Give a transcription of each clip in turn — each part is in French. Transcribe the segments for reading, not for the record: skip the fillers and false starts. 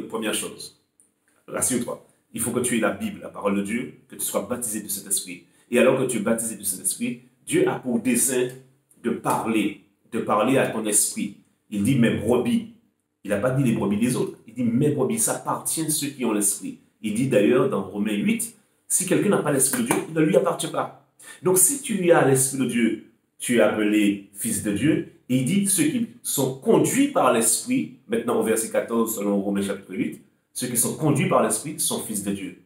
Première chose, rassure-toi, il faut que tu aies la Bible, la parole de Dieu, que tu sois baptisé du Saint-Esprit. Et alors que tu es baptisé du Saint-Esprit, Dieu a pour dessein de parler à ton esprit. Il dit mes brebis. Il n'a pas dit les brebis des autres. Il dit mes brebis, ça appartient à ceux qui ont l'esprit. Il dit d'ailleurs dans Romains 8, si quelqu'un n'a pas l'esprit de Dieu, il ne lui appartient pas. Donc si tu as l'esprit de Dieu, tu es appelé fils de Dieu. Et il dit ceux qui sont conduits par l'esprit, maintenant au verset 14 selon Romains chapitre 8, ceux qui sont conduits par l'esprit sont fils de Dieu.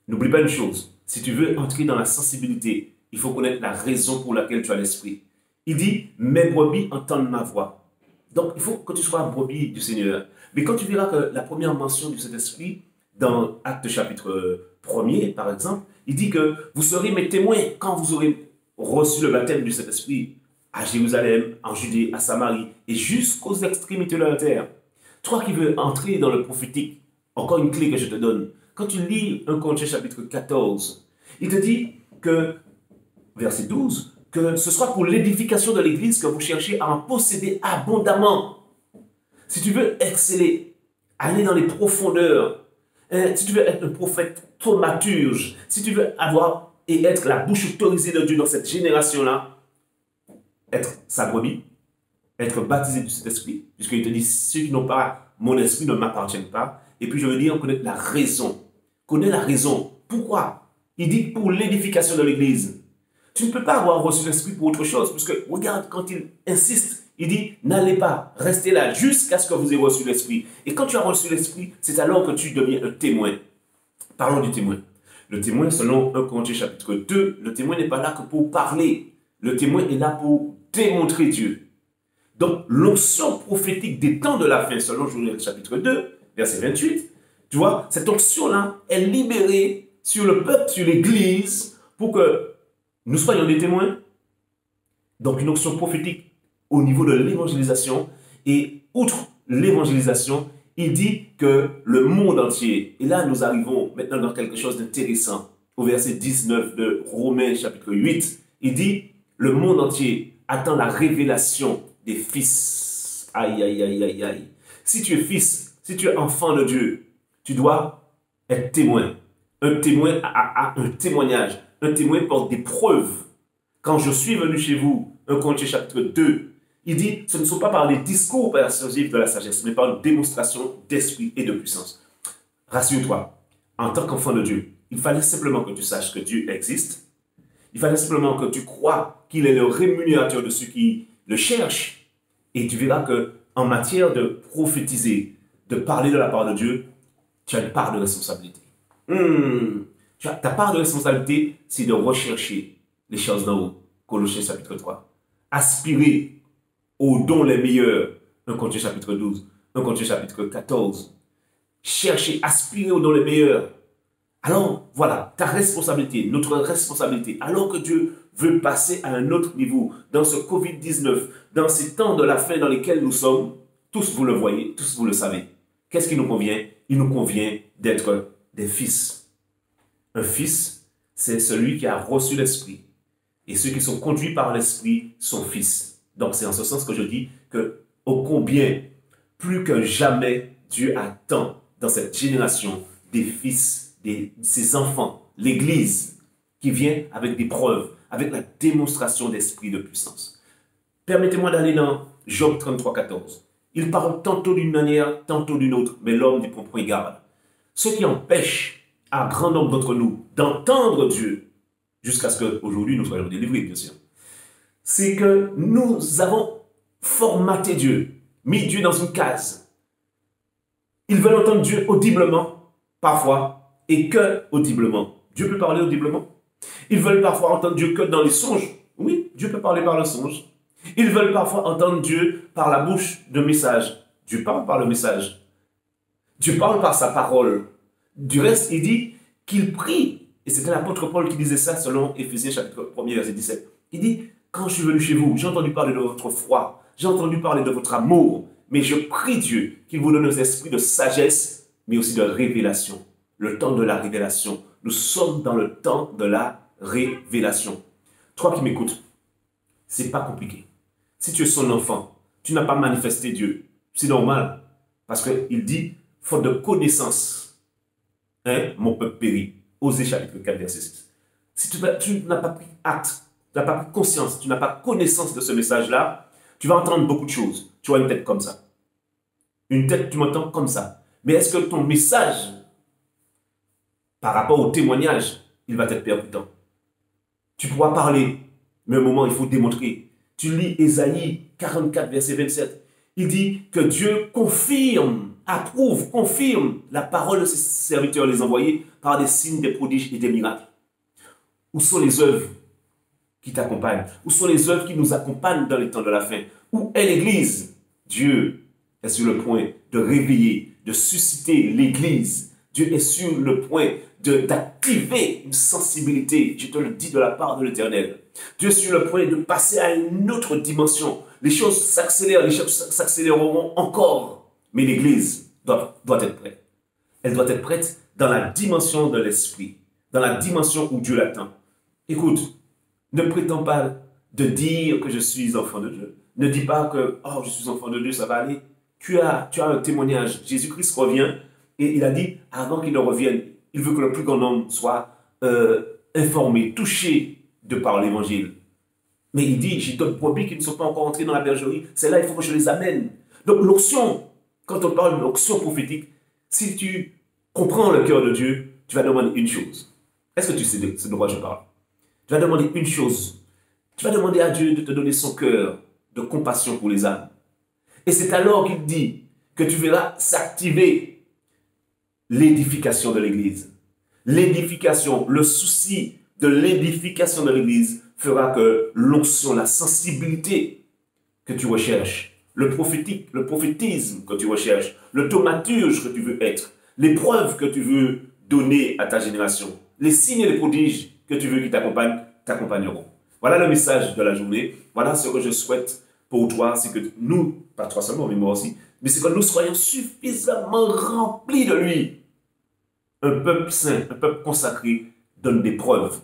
N'oublie pas une chose, si tu veux entrer dans la sensibilité, il faut connaître la raison pour laquelle tu as l'esprit. Il dit, mes brebis entendent ma voix. Donc, il faut que tu sois brebis du Seigneur. Mais quand tu verras que la première mention du Saint-Esprit, dans Actes chapitre 1er, par exemple, il dit que vous serez mes témoins quand vous aurez reçu le baptême du Saint-Esprit à Jérusalem, en Judée, à Samarie et jusqu'aux extrémités de la terre. Toi qui veux entrer dans le prophétique, encore une clé que je te donne. Quand tu lis 1 Corinthiens chapitre 14, il te dit que, verset 12, que ce soit pour l'édification de l'Église que vous cherchez à en posséder abondamment. Si tu veux exceller, aller dans les profondeurs, si tu veux être un prophète thaumaturge, si tu veux avoir et être la bouche autorisée de Dieu dans cette génération-là, être sa brebis, être baptisé du Saint-Esprit, puisqu'il te dit, ceux qui n'ont pas mon esprit ne m'appartiennent pas. Et puis je veux dire, connaître la raison. Connais la raison. Pourquoi? Il dit pour l'édification de l'Église. Tu ne peux pas avoir reçu l'Esprit pour autre chose, puisque regarde, quand il insiste, il dit, n'allez pas, restez là jusqu'à ce que vous ayez reçu l'Esprit. Et quand tu as reçu l'Esprit, c'est alors que tu deviens un témoin. Parlons du témoin. Le témoin, selon 1 Corinthiens chapitre 2, le témoin n'est pas là que pour parler. Le témoin est là pour démontrer Dieu. Donc, l'onction prophétique des temps de la fin, selon Joël chapitre 2, verset 28, tu vois, cette onction-là est libérée sur le peuple, sur l'Église, pour que nous soyons des témoins. Donc, une onction prophétique au niveau de l'évangélisation. Et outre l'évangélisation, il dit que le monde entier, et là nous arrivons maintenant dans quelque chose d'intéressant, au verset 19 de Romains chapitre 8, il dit, le monde entier attend la révélation des fils. Aïe, aïe, aïe, aïe, aïe. Si tu es fils, si tu es enfant de Dieu, tu dois être témoin. Un témoin a un témoignage. Un témoin porte des preuves. Quand je suis venu chez vous, 1 Corinthiens chapitre 2, il dit, ce ne sont pas par les discours persuasifs de la sagesse, mais par une démonstration d'esprit et de puissance. Rassure-toi, en tant qu'enfant de Dieu, il fallait simplement que tu saches que Dieu existe. Il fallait simplement que tu crois qu'il est le rémunérateur de ceux qui le cherchent. Et tu verras qu'en matière de prophétiser, de parler de la part de Dieu, tu as une part de responsabilité. Ta part de responsabilité, c'est de rechercher les choses d'en haut. Colossiens chapitre 3. Aspirer aux dons les meilleurs. 1 Corinthiens chapitre 12. 1 Corinthiens chapitre 14. Chercher, aspirer aux dons les meilleurs. Alors, voilà, ta responsabilité, notre responsabilité, alors que Dieu veut passer à un autre niveau, dans ce Covid-19, dans ces temps de la fin dans lesquels nous sommes, tous vous le voyez, tous vous le savez. Qu'est-ce qui nous convient? Il nous convient d'être des fils. Un fils, c'est celui qui a reçu l'Esprit. Et ceux qui sont conduits par l'Esprit sont fils. Donc, c'est en ce sens que je dis que, ô combien, plus que jamais, Dieu attend dans cette génération des fils, ses enfants, l'Église, qui vient avec des preuves, avec la démonstration d'esprit de puissance. Permettez-moi d'aller dans Job 33, 14. Il parle tantôt d'une manière, tantôt d'une autre, mais l'homme n'y prend point garde. Ce qui empêche à grand nombre d'entre nous d'entendre Dieu, jusqu'à ce qu'aujourd'hui nous soyons délivrés, bien sûr, c'est que nous avons formaté Dieu, mis Dieu dans une case. Ils veulent entendre Dieu audiblement, parfois, et que audiblement. Dieu peut parler audiblement. Ils veulent parfois entendre Dieu que dans les songes. Oui, Dieu peut parler par le songe. Ils veulent parfois entendre Dieu par la bouche de message. Dieu parle par le message. Dieu parle par sa parole. Du reste, il dit qu'il prie. Et c'était l'apôtre Paul qui disait ça selon Éphésiens chapitre 1er verset 17. Il dit, quand je suis venu chez vous, j'ai entendu parler de votre foi. J'ai entendu parler de votre amour. Mais je prie Dieu qu'il vous donne un esprit de sagesse, mais aussi de révélation. Le temps de la révélation. Nous sommes dans le temps de la révélation. Toi qui m'écoutes, c'est pas compliqué. Si tu es son enfant, tu n'as pas manifesté Dieu. C'est normal. Parce qu'il dit, faute de connaissance, hein, mon peuple périt. Osée chapitre 4, verset 6. Si tu n'as pas pris acte, tu n'as pas pris conscience, tu n'as pas connaissance de ce message-là, tu vas entendre beaucoup de choses. Tu vois une tête comme ça. Une tête, tu m'entends comme ça. Mais est-ce que ton message, par rapport au témoignage, il va être percutant? Tu pourras parler, mais à un moment, il faut démontrer. Tu lis Ésaïe 44, verset 27. Il dit que Dieu confirme, approuve, confirme la parole de ses serviteurs, les envoyés, par des signes, des prodiges et des miracles. Où sont les œuvres qui t'accompagnent? Où sont les œuvres qui nous accompagnent dans les temps de la fin? Où est l'Église? Dieu est sur le point de réveiller, de susciter l'Église. Dieu est sur le point d'activer une sensibilité, je te le dis de la part de l'Éternel. Dieu est sur le point de passer à une autre dimension. Les choses s'accélèrent, les choses s'accéléreront encore. Mais l'Église doit être prête. Elle doit être prête dans la dimension de l'Esprit, dans la dimension où Dieu l'attend. Écoute, ne prétends pas de dire que je suis enfant de Dieu. Ne dis pas que oh, je suis enfant de Dieu, ça va aller. Tu as un témoignage. Jésus-Christ revient et il a dit, avant qu'il ne revienne, il veut que le plus grand nombre soit informé, touché de par l'évangile. Mais il dit, j'ai d'autres brebis qui ne sont pas encore entrés dans la bergerie. C'est là, il faut que je les amène. Donc l'onction, quand on parle de l'onction prophétique, si tu comprends le cœur de Dieu, tu vas demander une chose. Est-ce que tu sais de ce de quoi je parle? Tu vas demander une chose. Tu vas demander à Dieu de te donner son cœur de compassion pour les âmes. Et c'est alors qu'il dit que tu verras s'activer l'édification de l'Église. L'édification, le souci de l'édification de l'Église fera que l'onction, la sensibilité que tu recherches, le prophétique, le prophétisme que tu recherches, le thaumaturge que tu veux être, les preuves que tu veux donner à ta génération, les signes et les prodiges que tu veux qui t'accompagnent, t'accompagneront. Voilà le message de la journée. Voilà ce que je souhaite pour toi, c'est que nous, pas toi seulement, mais moi aussi, mais c'est que nous soyons suffisamment remplis de lui. Un peuple saint, un peuple consacré donne des preuves.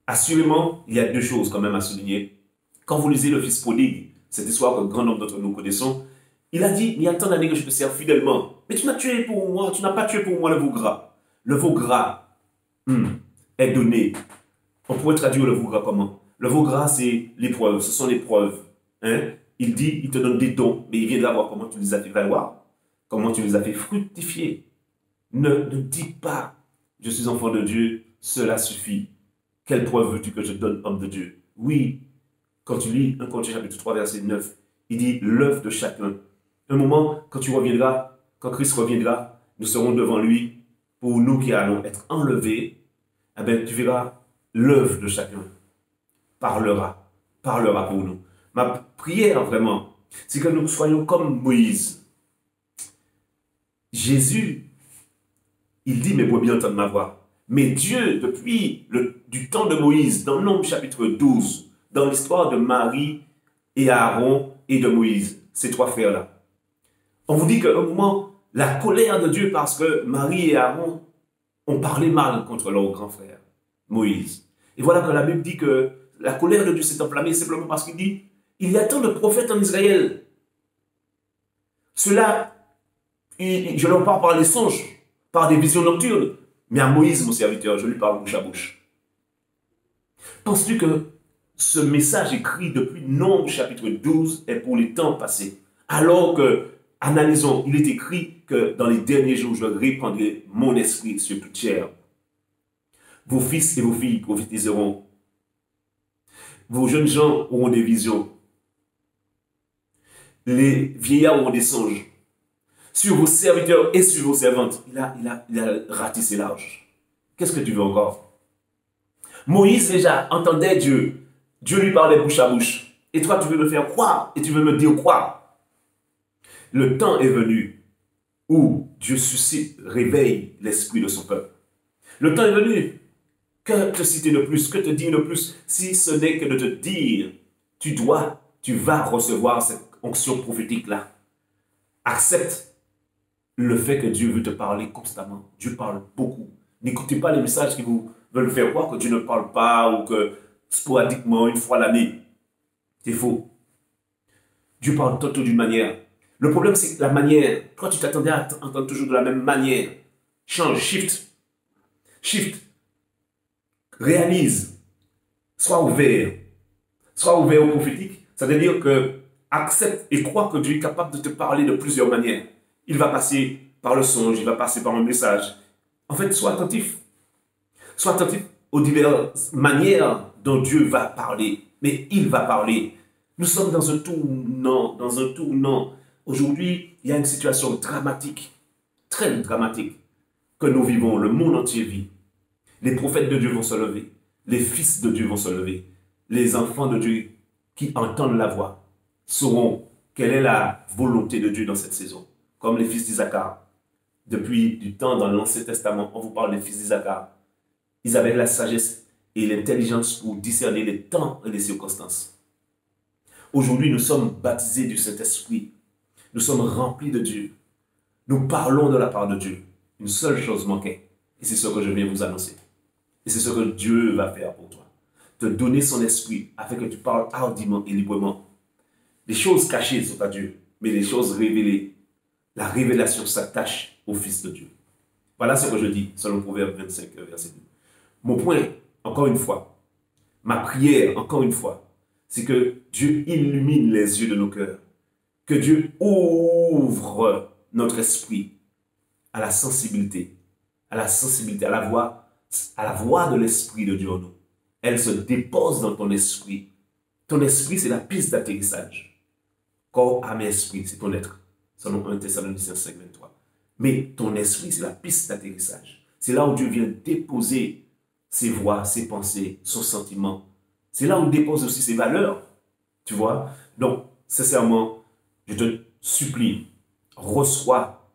Assurément, il y a deux choses quand même à souligner. Quand vous lisez le Fils prodigue, cette histoire que grand nombre d'entre nous connaissons, il a dit, il y a tant d'années que je te sers fidèlement, mais tu n'as tué pour moi, tu n'as pas tué pour moi le veau gras. Le veau gras est donné. On pourrait traduire le veau gras comment? Le veau gras, c'est l'épreuve, ce sont les preuves. Hein? Il dit, il te donne des dons, mais il viendra voir comment tu les as fait valoir, comment tu les as fait fructifier. Ne dis pas, je suis enfant de Dieu, cela suffit. Quelle preuve veux-tu que je donne, homme de Dieu? Oui, quand tu lis 1 Corinthiens chapitre 3, verset 9, il dit l'œuvre de chacun. Un moment, quand tu reviendras, quand Christ reviendra, nous serons devant lui, pour nous qui allons être enlevés, eh bien, tu verras l'œuvre de chacun. Parlera pour nous. Ma prière, vraiment, c'est que nous soyons comme Moïse. Jésus, il dit, mes brebis entendent ma voix. Mais Dieu, depuis du temps de Moïse, dans Nombre chapitre 12, dans l'histoire de Marie et Aaron et de Moïse, ces trois frères-là, on vous dit qu'à un moment, la colère de Dieu, parce que Marie et Aaron ont parlé mal contre leur grand frère, Moïse. Et voilà que la Bible dit que la colère de Dieu s'est enflammée simplement parce qu'il dit, il y a tant de prophètes en Israël. Cela, je leur parle par les songes, par des visions nocturnes. Mais à Moïse, mon serviteur, je lui parle bouche à bouche. Penses-tu que ce message écrit depuis Nombre chapitre 12 est pour les temps passés? Alors que, analysons, il est écrit que dans les derniers jours, je répandrai mon esprit sur toute chair. Vos fils et vos filles prophétiseront. Vos jeunes gens auront des visions. Les vieillards auront des songes. Sur vos serviteurs et sur vos servantes. Il a ratissé large. Qu'est-ce que tu veux encore? Moïse déjà entendait Dieu. Dieu lui parlait bouche à bouche. Et toi, tu veux me faire croire. Et tu veux me dire quoi? Le temps est venu où Dieu suscite, réveille l'esprit de son peuple. Le temps est venu. Que te citer de plus? Que te dire de plus? Si ce n'est que de te dire, tu vas recevoir cette onction prophétique-là. Accepte le fait que Dieu veut te parler constamment. Dieu parle beaucoup. N'écoutez pas les messages qui vous veulent faire croire que Dieu ne parle pas ou que sporadiquement, une fois l'année. C'est faux. Dieu parle tantôt d'une manière. Le problème, c'est la manière. Toi, tu t'attendais à entendre toujours de la même manière. Change, shift. Shift. Réalise. Sois ouvert. Sois ouvert au prophétique. Ça veut dire que accepte et crois que Dieu est capable de te parler de plusieurs manières. Il va passer par le songe, il va passer par un message. En fait, sois attentif. Sois attentif aux diverses manières dont Dieu va parler. Mais il va parler. Nous sommes dans un tournant. Aujourd'hui, il y a une situation dramatique, très dramatique, que nous vivons, le monde entier vit. Les prophètes de Dieu vont se lever. Les fils de Dieu vont se lever. Les enfants de Dieu qui entendent la voix sauront quelle est la volonté de Dieu dans cette saison. Comme les fils d'Isaacar. Depuis du temps dans l'Ancien Testament, on vous parle des fils d'Isaacar. Ils avaient la sagesse et l'intelligence pour discerner les temps et les circonstances. Aujourd'hui, nous sommes baptisés du Saint-Esprit. Nous sommes remplis de Dieu. Nous parlons de la part de Dieu. Une seule chose manquait. Et c'est ce que je viens vous annoncer. Et c'est ce que Dieu va faire pour toi. Te donner son esprit afin que tu parles hardiment et librement. Les choses cachées sont à Dieu, mais les choses révélées, la révélation s'attache au Fils de Dieu. Voilà ce que je dis selon Proverbe 25, verset 2. Mon point, encore une fois, ma prière, encore une fois, c'est que Dieu illumine les yeux de nos cœurs. Que Dieu ouvre notre esprit à la sensibilité, à la voix de l'Esprit de Dieu en nous. Elle se dépose dans ton esprit. Ton esprit, c'est la piste d'atterrissage. Corps, âme et esprit, c'est ton être. Selon 1 Thessaloniciens 5, 23. Mais ton esprit, c'est la piste d'atterrissage. C'est là où Dieu vient déposer ses voix, ses pensées, son sentiment. C'est là où il dépose aussi ses valeurs. Tu vois? Donc, sincèrement, je te supplie, reçois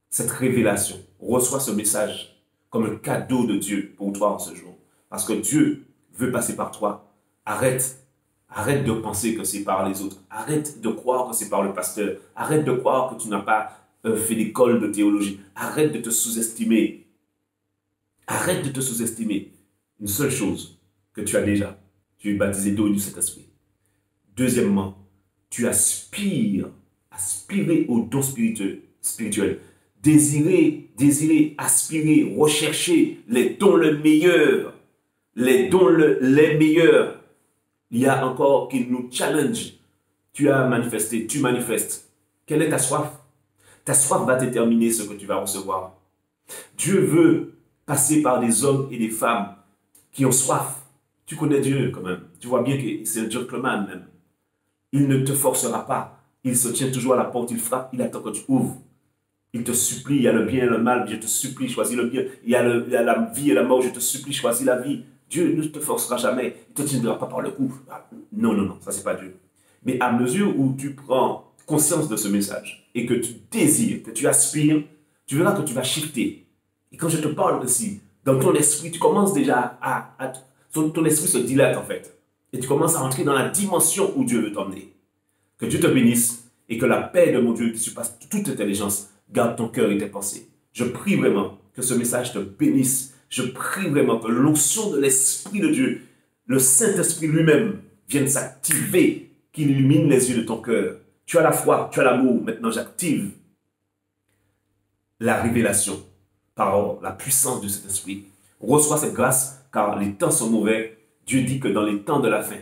cette révélation, reçois ce message comme un cadeau de Dieu pour toi en ce jour. Parce que Dieu veut passer par toi. Arrête de penser que c'est par les autres. Arrête de croire que c'est par le pasteur. Arrête de croire que tu n'as pas fait l'école de théologie. Arrête de te sous-estimer. Arrête de te sous-estimer. Une seule chose que tu as déjà, tu es baptisé d'eau et du Saint-Esprit. Deuxièmement, tu aspirer aux dons spirituels. Désirer, aspirer, rechercher les dons les meilleurs. Les dons les meilleurs. Il y a encore qui nous challenge. Tu as manifesté, tu manifestes. Quelle est ta soif? Ta soif va déterminer ce que tu vas recevoir. Dieu veut passer par des hommes et des femmes qui ont soif. Tu connais Dieu quand même. Tu vois bien que c'est un gentleman même. Il ne te forcera pas. Il se tient toujours à la porte, il frappe, il attend que tu ouvres. Il te supplie, il y a le bien et le mal, je te supplie, choisis le bien. Il y a la vie et la mort, je te supplie, choisis la vie. Dieu ne te forcera jamais. Il ne te tiendra pas par le cou. Non, ça c'est pas Dieu. Mais à mesure où tu prends conscience de ce message et que tu désires, que tu aspires, tu verras que tu vas shifter. Et quand je te parle aussi, dans ton esprit, tu commences déjà ton esprit se dilate en fait. Et tu commences à entrer dans la dimension où Dieu veut t'emmener. Que Dieu te bénisse et que la paix de mon Dieu qui surpasse toute intelligence garde ton cœur et tes pensées. Je prie vraiment que ce message te bénisse. Je prie vraiment que l'onction de l'Esprit de Dieu, le Saint-Esprit lui-même, vienne s'activer, qu'il illumine les yeux de ton cœur. Tu as la foi, tu as l'amour. Maintenant, j'active la révélation par la puissance de cet esprit. Reçois cette grâce, car les temps sont mauvais. Dieu dit que dans les temps de la fin,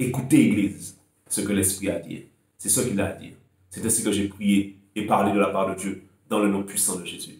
écoutez, Église, ce que l'Esprit a à dire. C'est ce qu'il a à dire. C'est ainsi que j'ai prié et parlé de la part de Dieu dans le nom puissant de Jésus.